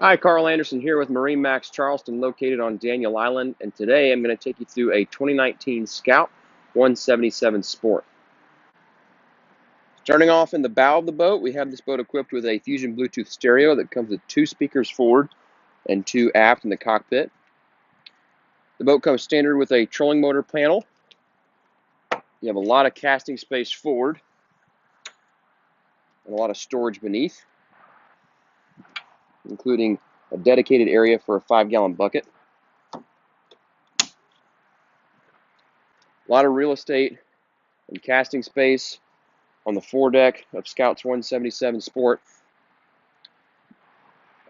Hi, Carl Anderson here with MarineMax Charleston, located on Daniel Island, and today I'm going to take you through a 2019 Scout 177 Sport. Starting off in the bow of the boat, we have this boat equipped with a Fusion Bluetooth stereo that comes with 2 speakers forward and 2 aft in the cockpit. The boat comes standard with a trolling motor panel. You have a lot of casting space forward and a lot of storage beneath, including a dedicated area for a 5-gallon bucket. A lot of real estate and casting space on the foredeck of Scout's 177 Sport.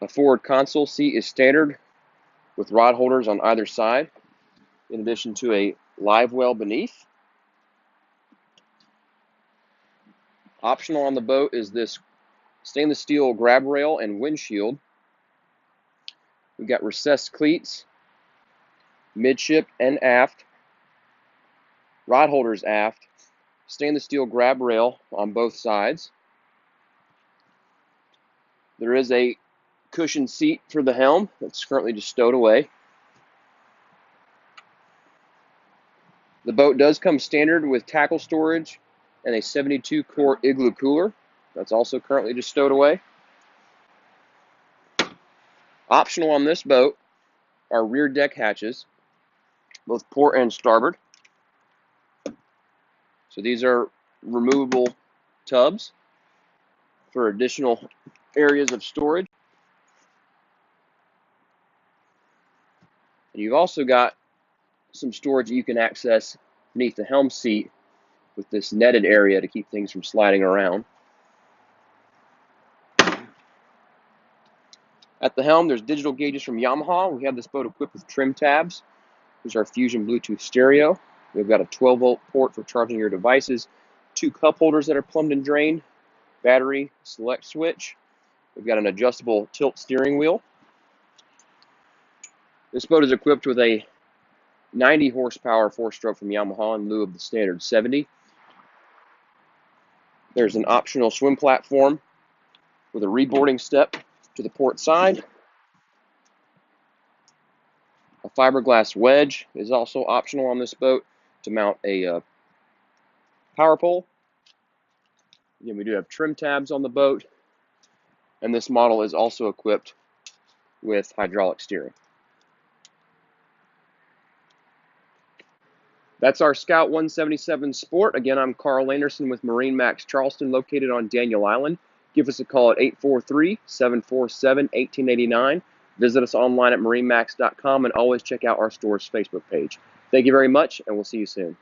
A forward console seat is standard with rod holders on either side, in addition to a live well beneath. Optional on the boat is this stainless steel grab rail and windshield. We've got recessed cleats, midship and aft, rod holders aft, stainless steel grab rail on both sides. There is a cushioned seat for the helm that's currently just stowed away. The boat does come standard with tackle storage and a 72-quart igloo cooler that's also currently just stowed away. Optional on this boat are rear deck hatches, both port and starboard. So these are removable tubs for additional areas of storage. And you've also got some storage that you can access beneath the helm seat with this netted area to keep things from sliding around. At the helm, there's digital gauges from Yamaha. We have this boat equipped with trim tabs. Here's our Fusion Bluetooth stereo. We've got a 12-volt port for charging your devices, 2 cup holders that are plumbed and drained, battery select switch. We've got an adjustable tilt steering wheel. This boat is equipped with a 90 horsepower 4-stroke from Yamaha in lieu of the standard 70. There's an optional swim platform with a reboarding step to the port side. A fiberglass wedge is also optional on this boat to mount a power pole. Again, we do have trim tabs on the boat, and this model is also equipped with hydraulic steering. That's our Scout 177 Sport. Again, I'm Carl Anderson with MarineMax Charleston, located on Daniel Island. Give us a call at 843-747-1889. Visit us online at marinemax.com, and always check out our store's Facebook page. Thank you very much, and we'll see you soon.